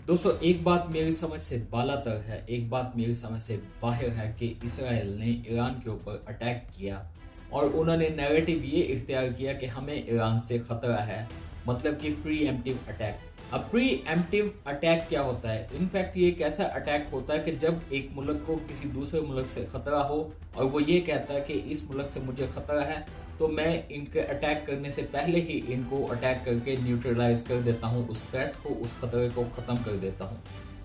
दोस्तों, एक बात मेरी समझ से बालातर है, एक बात मेरी समझ से बाहर है कि इसराइल ने ईरान के ऊपर अटैक किया और उन्होंने नैरेटिव ये इख्तियार किया कि हमें ईरान से खतरा है, मतलब कि प्री एम्प्टिव अटैक। अब प्री एम्प्टिव अटैक क्या होता है? इनफैक्ट ये एक ऐसा अटैक होता है कि जब एक मुल्क को किसी दूसरे मुल्क से खतरा हो और वो ये कहता है कि इस मुल्क से मुझे खतरा है, तो मैं इनके अटैक करने से पहले ही इनको अटैक करके न्यूट्रलाइज कर देता हूँ, उस थ्रेट को, उस खतरे को ख़त्म कर देता हूँ।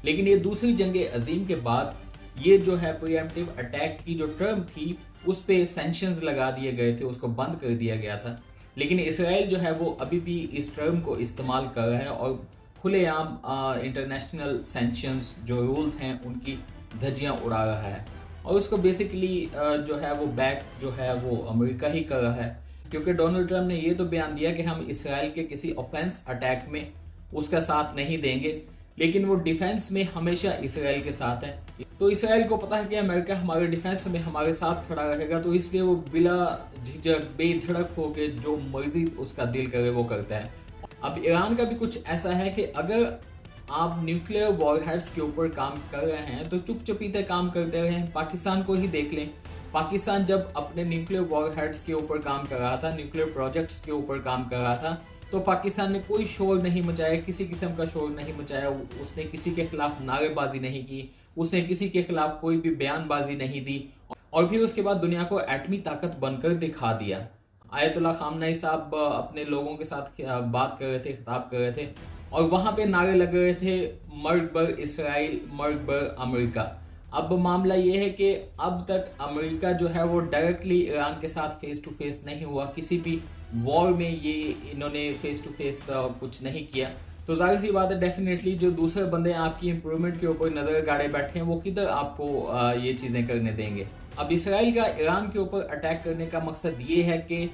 लेकिन ये दूसरी जंग अजीम के बाद ये जो है प्रीएम्प्टिव अटैक की जो टर्म थी उस पे सैंक्शंस लगा दिए गए थे, उसको बंद कर दिया गया था। लेकिन इसराइल जो है वो अभी भी इस टर्म को इस्तेमाल कर रहा है और खुलेआम इंटरनेशनल सैंक्शंस जो रूल्स हैं उनकी धज्जियाँ उड़ा रहा है। और उसको बेसिकली जो है वो बैक जो है वो अमेरिका ही कर रहा है, क्योंकि डोनाल्ड ट्रम्प ने ये तो बयान दिया कि हम इसराइल के किसी ऑफेंस अटैक में उसका साथ नहीं देंगे, लेकिन वो डिफेंस में हमेशा इसराइल के साथ है। तो इसराइल को पता है कि अमेरिका हमारे डिफेंस में हमारे साथ खड़ा रहेगा, तो इसलिए वो बिला झिझक बेधड़क होकर जो मर्जी उसका दिल करे वो करता है। अब ईरान का भी कुछ ऐसा है कि अगर आप न्यूक्लियर वॉरहेड्स के ऊपर काम कर रहे हैं तो चुपचापीते काम करते रहें। पाकिस्तान को ही देख लें, पाकिस्तान जब अपने न्यूक्लियर वॉरहेड्स के ऊपर काम कर रहा था, न्यूक्लियर प्रोजेक्ट्स के ऊपर काम कर रहा था, तो पाकिस्तान ने कोई शोर नहीं मचाया, किसी किस्म का शोर नहीं मचाया, उसने किसी के खिलाफ नारेबाजी नहीं की, उसने किसी के खिलाफ कोई भी बयानबाजी नहीं दी और फिर उसके बाद दुनिया को एटमी ताकत बनकर दिखा दिया। आयतुल्लाह खामनेई साहब अपने लोगों के साथ बात कर रहे थे, खिताब कर रहे थे और वहां पे नारे लग रहे थे मर्ग बर इसराइल, मर्ग बर अमेरिका। अब मामला ये है कि अब तक अमेरिका जो है वो डायरेक्टली ईरान के साथ फेस टू फेस नहीं हुआ, किसी भी वॉर में ये इन्होंने फेस टू फेस कुछ नहीं किया। तो जाहिर सी बात है, डेफिनेटली जो दूसरे बंदे आपकी इम्प्रूवमेंट के ऊपर नजर गाड़े बैठे हैं वो किधर आपको ये चीजें करने देंगे। अब इसराइल का ईरान के ऊपर अटैक करने का मकसद ये है कि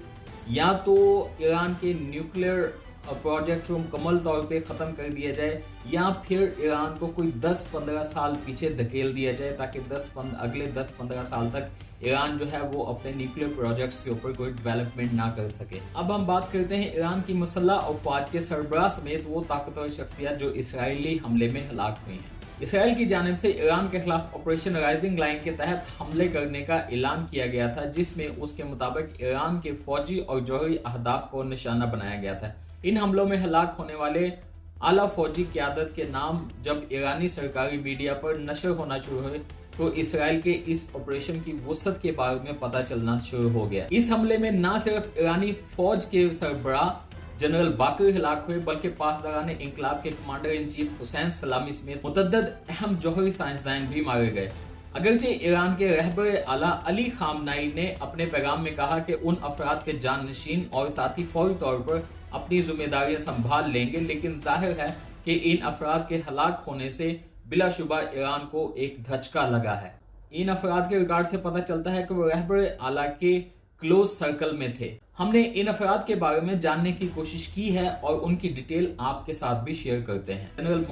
या तो ईरान के न्यूक्लियर प्रोजेक्ट को मुकम्मल तौर पे ख़त्म कर दिया जाए या फिर ईरान को कोई 10-15 साल पीछे धकेल दिया जाए, ताकि अगले 10-15 साल तक ईरान जो है वो अपने न्यूक्लियर प्रोजेक्ट्स के ऊपर कोई डेवलपमेंट ना कर सके। अब हम बात करते हैं ईरान की मुसल्लह अफवाज के सरबराह समेत वो ताकतवर शख्सियत जो इसराइली हमले में हलाक हुई हैं। इसराइल की जानिब से ईरान के खिलाफ ऑपरेशन राइजिंग लाइन के तहत हमले करने का ऐलान किया गया था, जिसमें उसके मुताबिक ईरान के फौजी और जौहरी अहदाफ को निशाना बनाया गया था। इन हमलों में हलाक होने वाले आला फौजी क़यादत के नाम जब ईरानी सरकारी मीडिया पर नशर होना शुरू हुए तो इसराइल के इस ऑपरेशन की वसअत के बारे में पता चलना शुरू हो गया। इस हमले में न सिर्फ ईरानी फौज के सरबराह जनरल बाकर हलाक हुए, बल्कि पासदारान इंकलाब के कमांडर इन चीफ हुसैन सलामी समेत मुतअद्दिद अहम जौहरी साइंसदान भी मारे गए। अगरचे ईरान के रहबर आला अली खामनाई ने अपने पैगाम में कहा कि उन अफराद के जाननशीन और साथी फौरी तौर पर अपनी जिम्मेदारियां संभाल लेंगे, लेकिन जाहिर है कि इन अफराद के हलाक होने से बिलाशुबा ईरान को एक धचका लगा है। इन अफराद के रिकॉर्ड से पता चलता है कि वो रहबर आला के क्लोज सर्कल में थे। हमने इन अफराद के बारे में जानने की कोशिश की है और उनकी डिटेल आपके साथ भी शेयर करते हैं। जनरल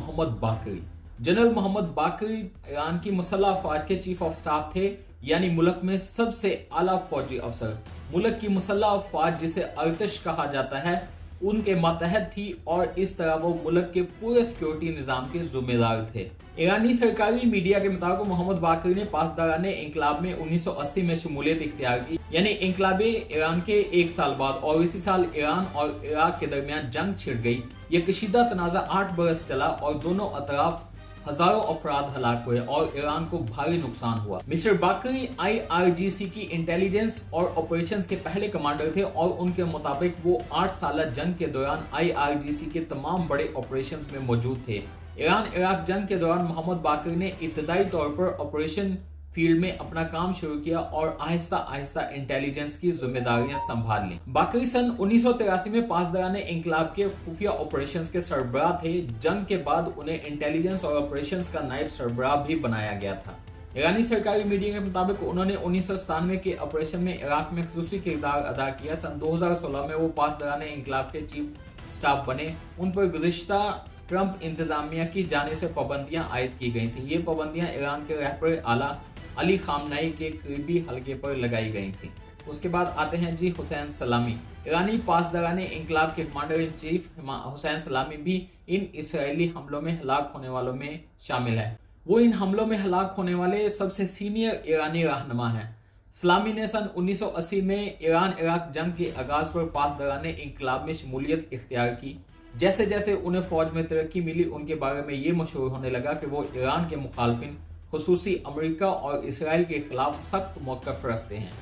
मोहम्मद बाकरी ईरान की मुसल्लह अफवाज के चीफ ऑफ स्टाफ थे, यानी मुल्क में सबसे आला फौजी अफसर। मुल्क की मुसल्लह अफवाज जिसे अर्तश कहा जाता है उनके मातहत थी और इस तरह वो मुल्क के पूरे सिक्योरिटी निजाम के जिम्मेदार थे। ईरानी सरकारी मीडिया के मुताबिक मोहम्मद बाकरी ने पासदारान इंकलाब में 1980 में शमूलियत इख्तियार की, यानी इंकलाबे ईरान के एक साल बाद, और इसी साल ईरान और इराक के दरमियान जंग छिड़ गई। ये कशीदा तनाज़ा 8 बरस चला और दोनों अतराफ हजारों अफराद हलाक हुए और ईरान को भारी नुकसान हुआ। मिस्टर बाकरी IRGC की इंटेलिजेंस और ऑपरेशंस के पहले कमांडर थे और उनके मुताबिक वो 8 साल जंग के दौरान IRGC के तमाम बड़े ऑपरेशंस में मौजूद थे। ईरान इराक जंग के दौरान मोहम्मद बाकरी ने इब्तदाई तौर पर ऑपरेशन फील्ड में अपना काम शुरू किया और आहिस्ता आहिस्ता इंटेलिजेंस की जिम्मेदारियां संभाल ली। बाकरी सन 1983 में पासदारान इंकलाब के खुफिया ऑपरेशंस के सरबराह थे। जंग के बाद उन्हें इंटेलिजेंस और ऑपरेशंस का नायब सरबराह भी बनाया गया था। ईरानी सरकारी मीडिया के मुताबिक उन्होंने 1997 के ऑपरेशन में इराक में खसूसी किरदार अदा किया। सन 2016 में वो पासदारान इंकलाब के चीफ स्टाफ बने। उन पर गुज़िश्ता ट्रंप इंतजामिया की जानिब से पाबंदियां आयद की गई थी। ये पाबंदियां ईरान के रहबर आला अली खामनाई के करीबी हलके पर लगाई गई थी। उसके बाद आते हैं जी हुसैन सलामी। ईरानी पासदाराने इंकलाब के कमांडर इन चीफ हुसैन सलामी भी इन इसराइली हमलों में हलाक होने वालों में शामिल है। वो इन हमलों में हलाक होने वाले सबसे सीनियर ईरानी रहनुमा हैं। सलामी ने सन 1980 में ईरान इराक जंग के आगाज पर पासदाराने इंकलाब में शमूलियत इख्तियार की। जैसे जैसे उन्हें फौज में तरक्की मिली, उनके बारे में ये मशहूर होने लगा कि वो ईरान के मुखालफिन खुसूसी अमेरिका और इसराइल के खिलाफ सख्त मौक़िफ़ रखते हैं।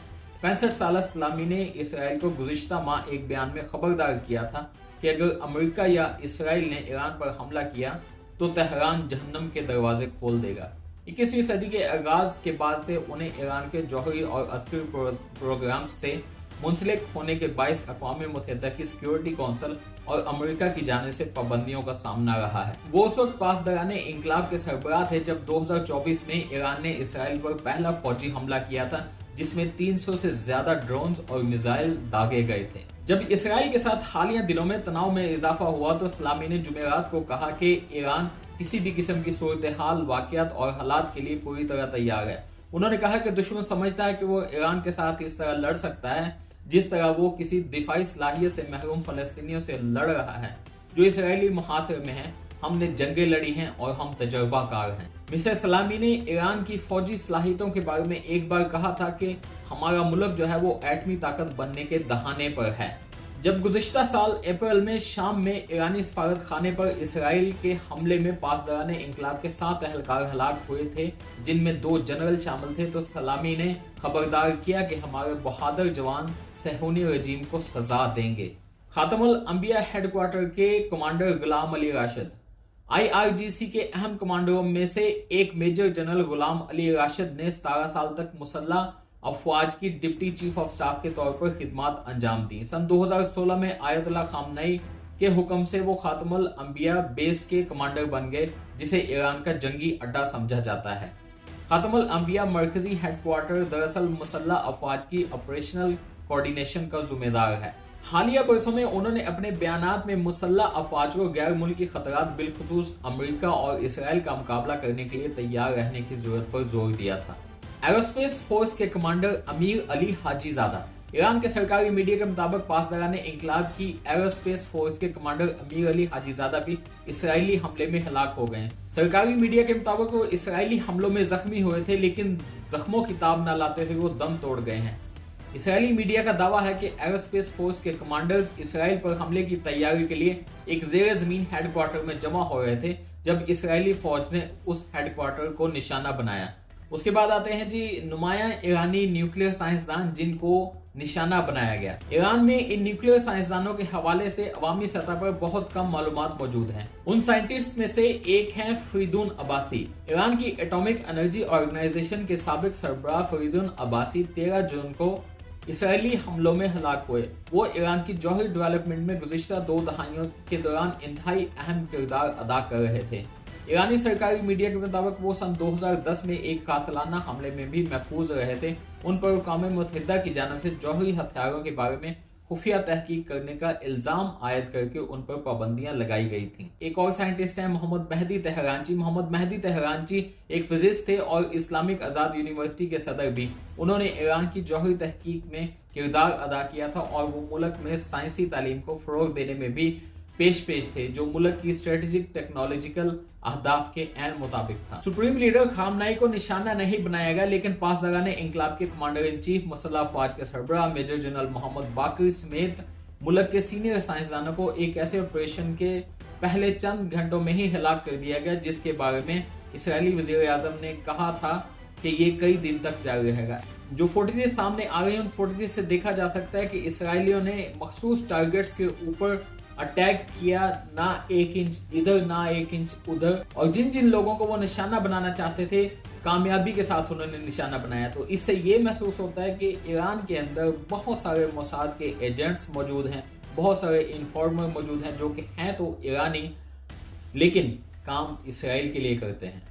65 साल सलामी ने इसराइल को गुज़िश्ता माह एक बयान में खबरदार किया था कि अगर अमेरिका या इसराइल ने ईरान पर हमला किया तो तेहरान जहन्नम के दरवाजे खोल देगा। 21वीं सदी के आगाज के बाद से उन्हें ईरान के जौहरी और अस्करी प्रोग्राम से मुंसलिक होने के बायस अक़वाम मुत्तहिदा की सिक्योरिटी काउंसिल और अमेरिका की जानिब से पाबंदियों का सामना रहा है। वो उस वक्त पासदाराने इंकलाब के सरबराह थे जब 2024 में ईरान ने इसराइल पर पहला फौजी हमला किया था, जिसमें 300 से ज्यादा ड्रोन्स और मिसाइल दागे गए थे। जब इसराइल के साथ हालिया दिनों में तनाव में इजाफा हुआ तो सलामी ने जुमेरात को कहा कि ईरान किसी भी किस्म की सूरत हाल, वाक़ियात और हालात के लिए पूरी तरह तैयार है। उन्होंने कहा कि दुश्मन समझता है कि वो ईरान के साथ इस तरह लड़ सकता है जिस तरह वो किसी दिफाई सलाहियत से महरूम फ़लस्तीनियों से लड़ रहा है जो इसराइली मुहासरे में है। हमने जंगें लड़ी हैं और हम तजर्बाकार हैं। मिस्टर सलामी ने ईरान की फौजी सलाहियतों के बारे में एक बार कहा था कि हमारा मुल्क जो है वो एटमी ताकत बनने के दहाने पर है। जब गुज़िश्ता साल अप्रैल में शाम में ईरानी सफारत खाने पर इसराइल के हमले में पासदाराने इंकलाब के 7 एहलकार हलाक हुए थे, जिनमें 2 जनरल शामिल थे, तो सलामी ने खबरदार किया कि हमारे बहादुर जवान सहूनी रजीम को सजा देंगे। खातमुल अंबिया हेडक्वार्टर के कमांडर गुलाम अली राशिद, IRGC के अहम कमांडरों में से एक मेजर जनरल गुलाम अली राशिद ने 17 साल तक मुसल्लह अफवाज की डिप्टी चीफ ऑफ स्टाफ के तौर पर खिदमत अंजाम दी। सन 2016 में आयतुल्लाह खामनई के हुक्म से वो खातमुल अंबिया बेस के कमांडर बन गए, जिसे ईरान का जंगी अड्डा समझा जाता है। खातमुल अंबिया मरकजी हेडक्वार्टर दरअसल मुसल्लह अफवाज की ऑपरेशनल कोऑर्डिनेशन का जिम्मेदार है। हालिया बरसों में उन्होंने अपने बयानात में मुसल्लह अफवाज को गैर मुल्की खतरात बिलखुसूस अमेरिका और इसराइल का मुकाबला करने के लिए तैयार रहने की जरूरत पर जोर दिया था। एरोस्पेस फोर्स के कमांडर अमीर अली हाजीजादा, ईरान के सरकारी मीडिया के मुताबिक पासदाराने इंकलाब की एरोस्पेस फोर्स के कमांडर अमीर अली हाजीजादा भी इसराइली हमले में हलाक हो गए। सरकारी मीडिया के मुताबिक वो इसराइली हमलों में जख्मी हुए थे, लेकिन जख्मों की ताब न लाते हुए वो दम तोड़ गए हैं। इसराइली मीडिया का दावा है कि एरोस्पेस फोर्स के कमांडर्स इसराइल पर हमले की तैयारी के लिए एक ज़ेर ज़मीन हेडक्वार्टर में जमा हो रहे थे जब इसराइली फौज ने उस हेडक्वार्टर को निशाना बनाया। उसके बाद आते हैं जी नुमाया ईरानी न्यूक्लियर साइंसदान जिनको निशाना बनाया गया। ईरान में इन न्यूक्लियर साइंसदानों के हवाले से अवामी सतह पर बहुत कम मालूमात मौजूद हैं। उन साइंटिस्ट में से एक हैं फरीदुन अब्बासी। ईरान की एटॉमिक एनर्जी ऑर्गेनाइजेशन के साबिक सरबराह फरीदुन अब्बासी 13 जून को इसराइली हमलों में हलाक हुए। वो ईरान की जौहरी डेवलपमेंट में गुज़िश्ता 2 दहाइयों के दौरान इंतहाई अहम किरदार अदा कर रहे थे। ईरानी सरकारी मीडिया के मुताबिक वो सन 2010 में एक कातिलाना हमले में भी महफूज रहे थे। उन पर अक़वाम मुत्तहिदा की जानिब से जौहरी हथियारों के बारे में खुफिया तहकीक करने का इल्ज़ाम आयद करके उन पर पाबंदियां लगाई गई थीं। एक और साइंटिस्ट हैं मोहम्मद मेहदी तेहरानची। मोहम्मद मेहदी तेहरानची एक फिजिस्ट थे और इस्लामिक आज़ाद यूनिवर्सिटी के सदर भी। उन्होंने ईरान की जौहरी तहकीक में किरदार अदा किया था और वो मुल्क में साइंसी तालीम को फ़रोग़ देने में भी पेश थे, जो मुल्क की स्ट्रेटेजिक टेक्नोलॉजिकल अहदाफ के ऐन मुताबिक था। सुप्रीम लीडर खामनई को निशाना नहीं बनाया गया, लेकिन पासदाराने इंकलाब के कमांडर इन चीफ मुसल्लह अफवाज के सरबराह मेजर जनरल मोहम्मद बाक़िर समेत मुल्क के सीनियर साइंसदानों को एक ऐसे ऑपरेशन के पहले चंद घंटों में ही हलाक कर दिया गया जिसके बारे में इसराइली वज़ीर आज़म ने कहा था कि ये कई दिन तक जारी रहेगा। जो फुटेजेस सामने आ रहे हैं उन फुटेजेस से देखा जा सकता है कि इसराइलियों ने मखसूस टारगेट्स के ऊपर अटैक किया, ना 1 इंच इधर ना 1 इंच उधर, और जिन जिन लोगों को वो निशाना बनाना चाहते थे कामयाबी के साथ उन्होंने निशाना बनाया। तो इससे ये महसूस होता है कि ईरान के अंदर बहुत सारे मोसाद के एजेंट्स मौजूद हैं, बहुत सारे इन्फॉर्मर मौजूद हैं जो कि हैं तो ईरानी लेकिन काम इसराइल के लिए करते हैं।